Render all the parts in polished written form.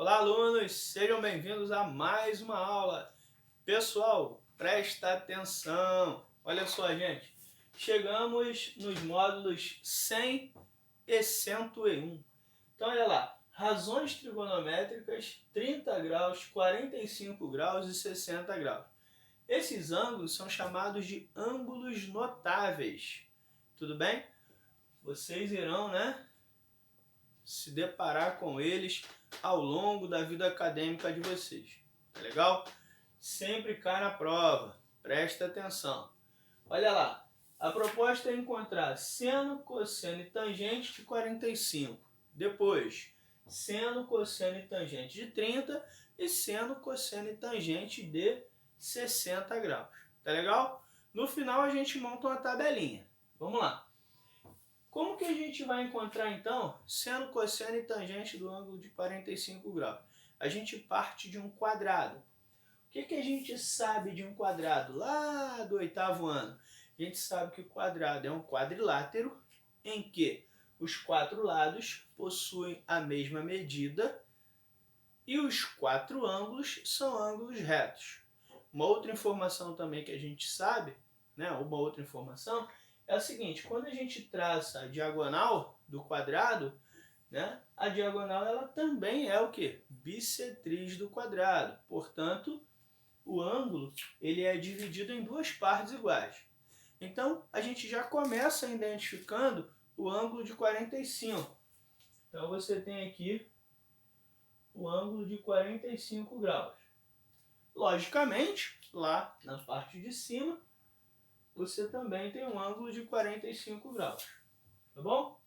Olá, alunos! Sejam bem-vindos a mais uma aula. Pessoal, presta atenção! Olha só, gente. Chegamos nos módulos 100 e 101. Então, olha lá. Razões trigonométricas, 30 graus, 45 graus e 60 graus. Esses ângulos são chamados de ângulos notáveis. Tudo bem? Vocês irão, se deparar com eles ao longo da vida acadêmica de vocês. Tá legal? Sempre cai na prova. Presta atenção. Olha lá. A proposta é encontrar seno, cosseno e tangente de 45. Depois, seno, cosseno e tangente de 30 e seno, cosseno e tangente de 60 graus. Tá legal? No final a gente monta uma tabelinha. Vamos lá. Como que a gente vai encontrar, então, seno, cosseno e tangente do ângulo de 45 graus? A gente parte de um quadrado. O que a gente sabe de um quadrado lá do 8º ano? A gente sabe que o quadrado é um quadrilátero em que os 4 lados possuem a mesma medida e os 4 ângulos são ângulos retos. Uma outra informação também que a gente sabe, uma outra informação, é o seguinte: quando a gente traça a diagonal do quadrado, a diagonal ela também é o quê? Bissetriz do quadrado. Portanto, o ângulo ele é dividido em duas partes iguais. Então, a gente já começa identificando o ângulo de 45. Então, você tem aqui o ângulo de 45 graus. Logicamente, lá na parte de cima, você também tem um ângulo de 45 graus. Tá bom?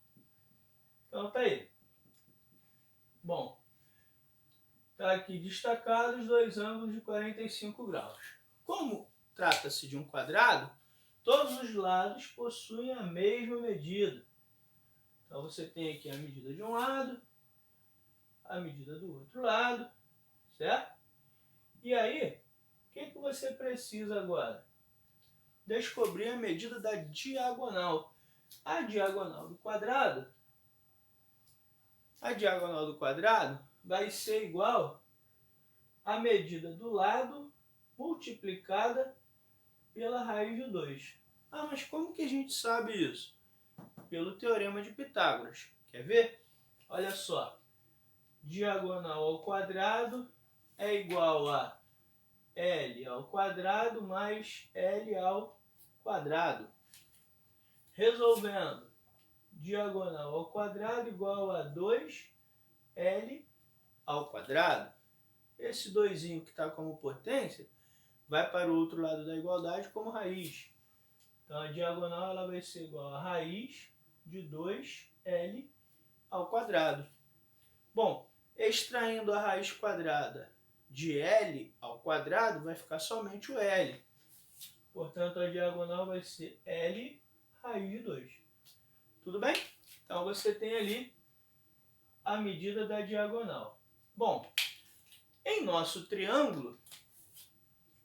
Então tá aí. Bom, tá aqui destacados os dois ângulos de 45 graus. Como trata-se de um quadrado, todos os lados possuem a mesma medida. Então você tem aqui a medida de um lado, a medida do outro lado, certo? E aí, o que você precisa agora? Descobrir a medida da diagonal. A diagonal do quadrado vai ser igual à medida do lado multiplicada pela raiz de 2. Ah, mas como que a gente sabe isso? Pelo teorema de Pitágoras. Quer ver? Olha só. Diagonal ao quadrado é igual a L ao quadrado mais L ao quadrado. Resolvendo, diagonal ao quadrado igual a 2L ao quadrado. Esse 2 que está como potência vai para o outro lado da igualdade como raiz. Então a diagonal ela vai ser igual a raiz de 2L ao quadrado. Bom, extraindo a raiz quadrada de L ao quadrado, vai ficar somente o L. Portanto, a diagonal vai ser L raiz de 2. Tudo bem? Então, você tem ali a medida da diagonal. Bom, em nosso triângulo,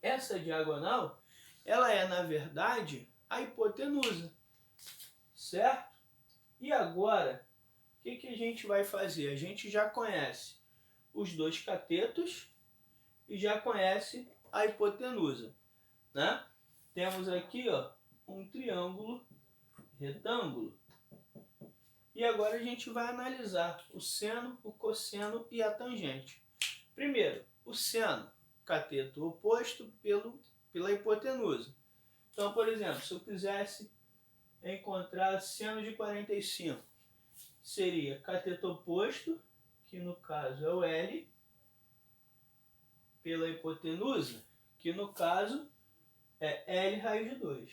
essa diagonal, ela é, na verdade, a hipotenusa. Certo? E agora, o que a gente vai fazer? A gente já conhece os dois catetos e já conhece a hipotenusa. Temos aqui um triângulo retângulo. E agora a gente vai analisar o seno, o cosseno e a tangente. Primeiro, o seno, cateto oposto pela hipotenusa. Então, por exemplo, se eu quisesse encontrar seno de 45, seria cateto oposto, que no caso é o L, pela hipotenusa, que no caso é L raiz de 2.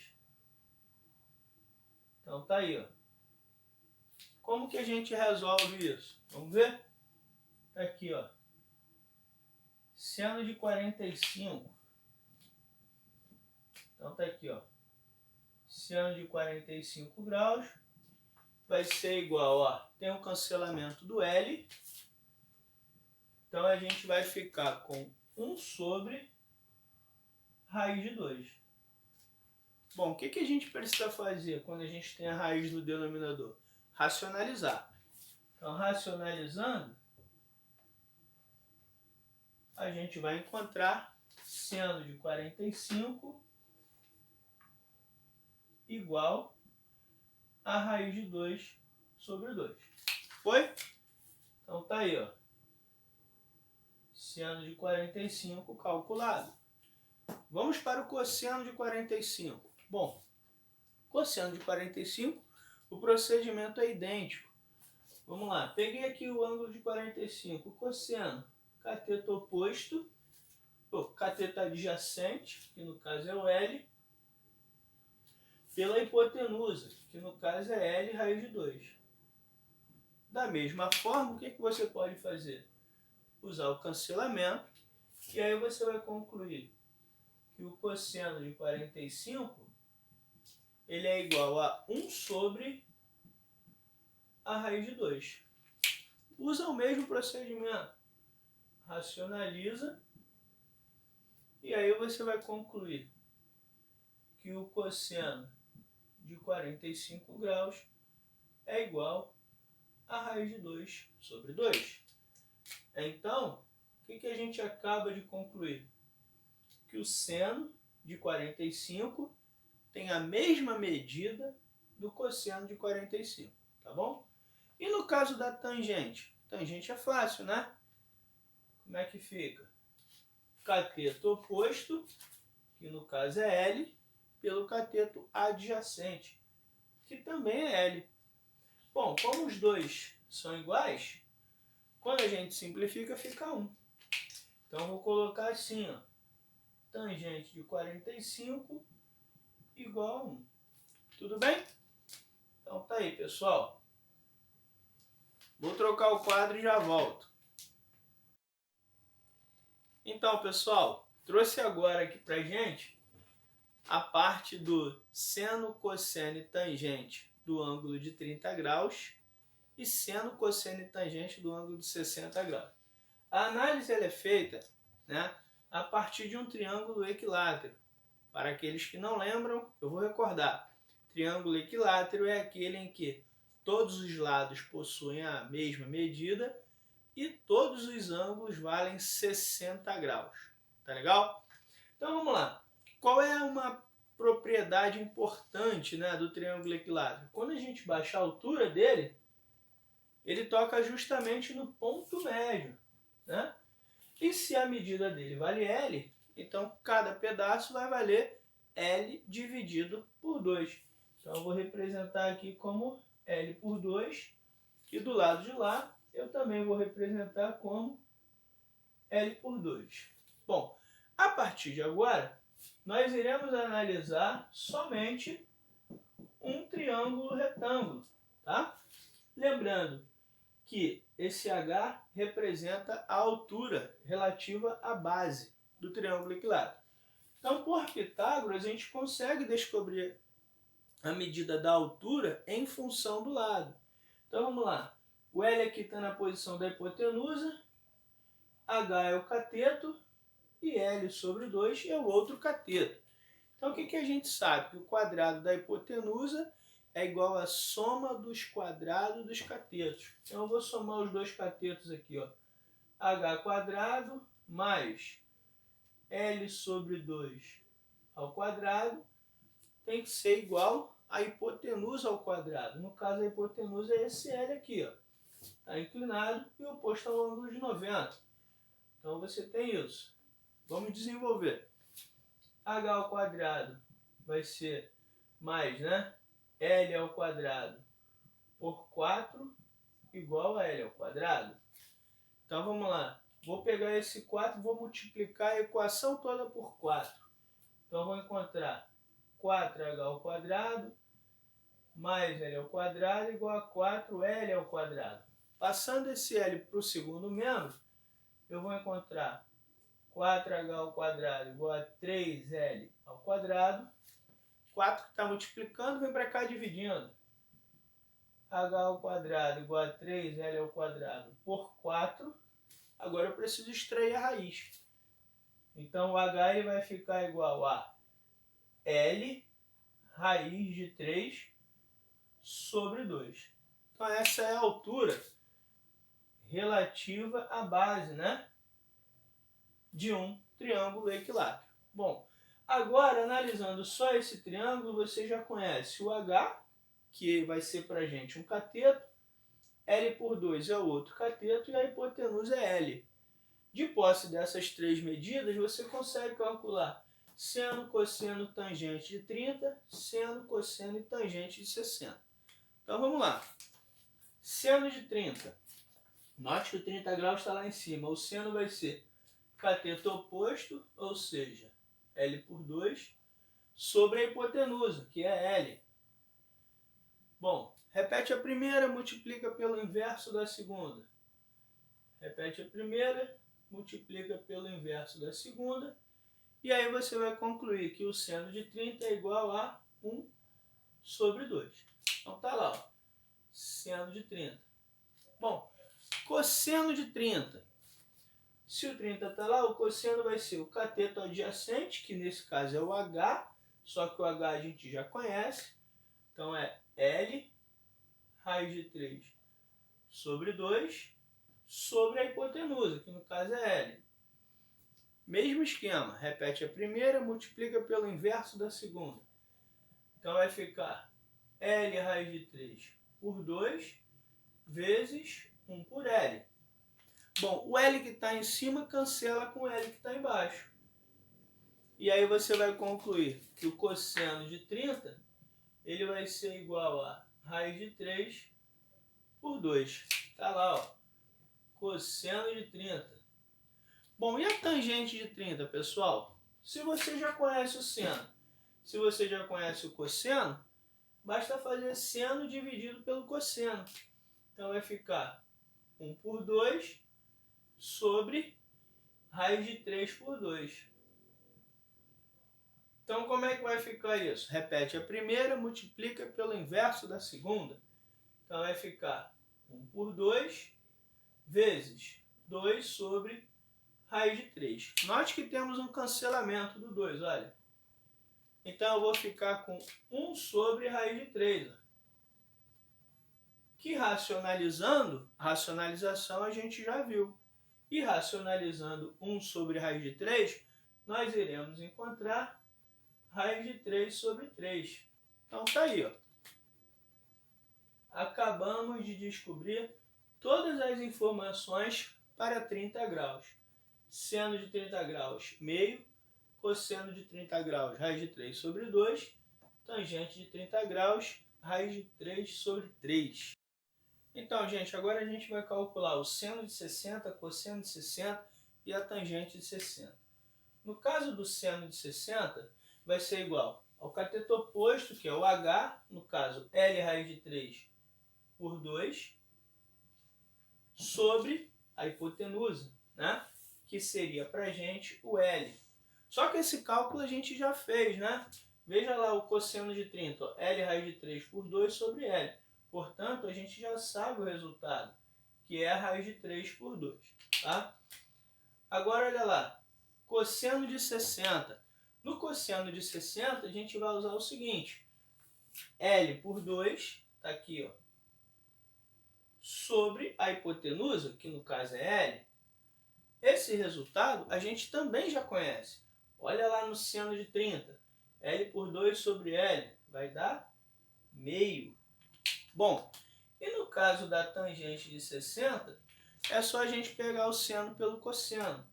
Então tá aí, Como que a gente resolve isso? Vamos ver? Tá aqui, Seno de 45. Então tá aqui, Seno de 45 graus vai ser igual, tem um cancelamento do L. Então a gente vai ficar com 1 sobre raiz de 2. Bom, o que a gente precisa fazer quando a gente tem a raiz no denominador? Racionalizar. Então, racionalizando, a gente vai encontrar seno de 45 igual a raiz de 2 sobre 2. Foi? Então tá aí, ó. Seno de 45 calculado. Vamos para o cosseno de 45. Bom, cosseno de 45, o procedimento é idêntico. Vamos lá, peguei aqui o ângulo de 45, o cosseno, cateto oposto, cateto adjacente, que no caso é o L, pela hipotenusa, que no caso é L raiz de 2. Da mesma forma, o que você pode fazer? Usar o cancelamento, e aí você vai concluir que o cosseno de 45 ele é igual a 1 sobre a raiz de 2. Usa o mesmo procedimento. Racionaliza. E aí você vai concluir que o cosseno de 45 graus é igual a raiz de 2 sobre 2. Então, o que a gente acaba de concluir? Que o seno de 45 tem a mesma medida do cosseno de 45, tá bom? E no caso da tangente? Tangente é fácil, né? Como é que fica? Cateto oposto, que no caso é L, pelo cateto adjacente, que também é L. Bom, como os dois são iguais, quando a gente simplifica, fica 1. Então, eu vou colocar assim, ó, tangente de 45 igual a 1. Tudo bem? Então, tá aí, pessoal. Vou trocar o quadro e já volto. Então, pessoal, trouxe agora aqui pra gente a parte do seno, cosseno e tangente do ângulo de 30 graus e seno, cosseno e tangente do ângulo de 60 graus. A análise ela é feita, né, a partir de um triângulo equilátero. Para aqueles que não lembram, eu vou recordar. Triângulo equilátero é aquele em que todos os lados possuem a mesma medida e todos os ângulos valem 60 graus. Tá legal? Então vamos lá. Qual é uma propriedade importante, né, do triângulo equilátero? Quando a gente baixa a altura dele, ele toca justamente no ponto médio, né? E se a medida dele vale L, então cada pedaço vai valer L dividido por 2. Então eu vou representar aqui como L por 2 e do lado de lá eu também vou representar como L por 2. Bom, a partir de agora nós iremos analisar somente um triângulo retângulo, tá? Lembrando que esse H representa a altura relativa à base do triângulo equilátero. Então, por Pitágoras, a gente consegue descobrir a medida da altura em função do lado. Então, vamos lá. O L aqui está na posição da hipotenusa, H é o cateto e L sobre 2 é o outro cateto. Então, o que a gente sabe? Que o quadrado da hipotenusa é igual à soma dos quadrados dos catetos. Então, eu vou somar os dois catetos aqui, ó. H quadrado mais L sobre 2 ao quadrado tem que ser igual à hipotenusa ao quadrado. No caso, a hipotenusa é esse L aqui, ó. Está inclinado e oposto ao ângulo de 90. Então, você tem isso. Vamos desenvolver. H ao quadrado vai ser mais, né? L ao quadrado por 4 igual a L ao quadrado. Então vamos lá. Vou pegar esse 4 e vou multiplicar a equação toda por 4. Então vou encontrar 4H ao quadrado mais L ao quadrado igual a 4L ao quadrado. Passando esse L para o segundo membro, eu vou encontrar 4H ao quadrado igual a 3L ao quadrado. 4 que está multiplicando, vem para cá dividindo. H ao quadrado igual a 3L ao quadrado por 4. Agora eu preciso extrair a raiz. Então o H ele vai ficar igual a L raiz de 3 sobre 2. Então essa é a altura relativa à base, né? de um triângulo equilátero. Bom, agora analisando só esse triângulo, você já conhece o H, que vai ser para a gente um cateto, L por 2 é o outro cateto e a hipotenusa é L. De posse dessas três medidas, você consegue calcular seno, cosseno, tangente de 30, seno, cosseno e tangente de 60. Então vamos lá. Seno de 30. Note que o 30 graus está lá em cima. O seno vai ser cateto oposto, ou seja, L por 2, sobre a hipotenusa, que é L. Bom, repete a primeira, multiplica pelo inverso da segunda. Repete a primeira, multiplica pelo inverso da segunda. E aí você vai concluir que o seno de 30 é igual a 1 sobre 2. Então tá lá, ó, seno de 30. Bom, cosseno de 30. Se o 30 está lá, o cosseno vai ser o cateto adjacente, que nesse caso é o H, só que o H a gente já conhece. Então é L raiz de 3 sobre 2 sobre a hipotenusa, que no caso é L. Mesmo esquema, repete a primeira, multiplica pelo inverso da segunda. Então vai ficar L raiz de 3 por 2 vezes 1 por L. Bom, o L que está em cima cancela com o L que está embaixo. E aí você vai concluir que o cosseno de 30 ele vai ser igual a raiz de 3 por 2. Está lá, ó, cosseno de 30. Bom, e a tangente de 30, pessoal? Se você já conhece o seno, se você já conhece o cosseno, basta fazer seno dividido pelo cosseno. Então vai ficar 1 por 2 sobre raiz de 3 por 2. Então como é que vai ficar isso? Repete a primeira, multiplica pelo inverso da segunda. Então vai ficar 1 por 2 vezes 2 sobre raiz de 3. Note que temos um cancelamento do 2, olha. Então eu vou ficar com 1 sobre raiz de 3. Que racionalizando, racionalização a gente já viu. E racionalizando 1 sobre raiz de 3, nós iremos encontrar raiz de 3 sobre 3. Então tá aí, ó. Acabamos de descobrir todas as informações para 30 graus. Seno de 30 graus, meio. Cosseno de 30 graus, raiz de 3 sobre 2. Tangente de 30 graus, raiz de 3 sobre 3. Então, gente, agora a gente vai calcular o seno de 60, cosseno de 60 e a tangente de 60. No caso do seno de 60, vai ser igual ao cateto oposto, que é o H, no caso L raiz de 3 por 2, sobre a hipotenusa, né? Que seria para a gente o L. Só que esse cálculo a gente já fez, né? Veja lá o cosseno de 30, ó, L raiz de 3 por 2 sobre L. Portanto, a gente já sabe o resultado, que é a raiz de 3 por 2. Tá? Agora, olha lá, cosseno de 60. No cosseno de 60, a gente vai usar o seguinte, L por 2, tá aqui, ó, sobre a hipotenusa, que no caso é L. Esse resultado a gente também já conhece. Olha lá no seno de 30, L por 2 sobre L, vai dar meio. Bom, e no caso da tangente de 60, é só a gente pegar o seno pelo cosseno.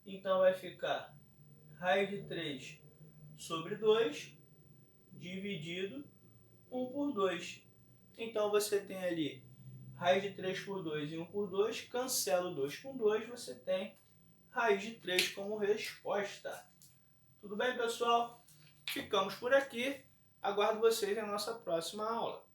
Então vai ficar raiz de 3 sobre 2 dividido 1 por 2. Então você tem ali raiz de 3 por 2 e 1 por 2, cancela o 2 com 2, você tem raiz de 3 como resposta. Tudo bem, pessoal? Ficamos por aqui. Aguardo vocês na nossa próxima aula.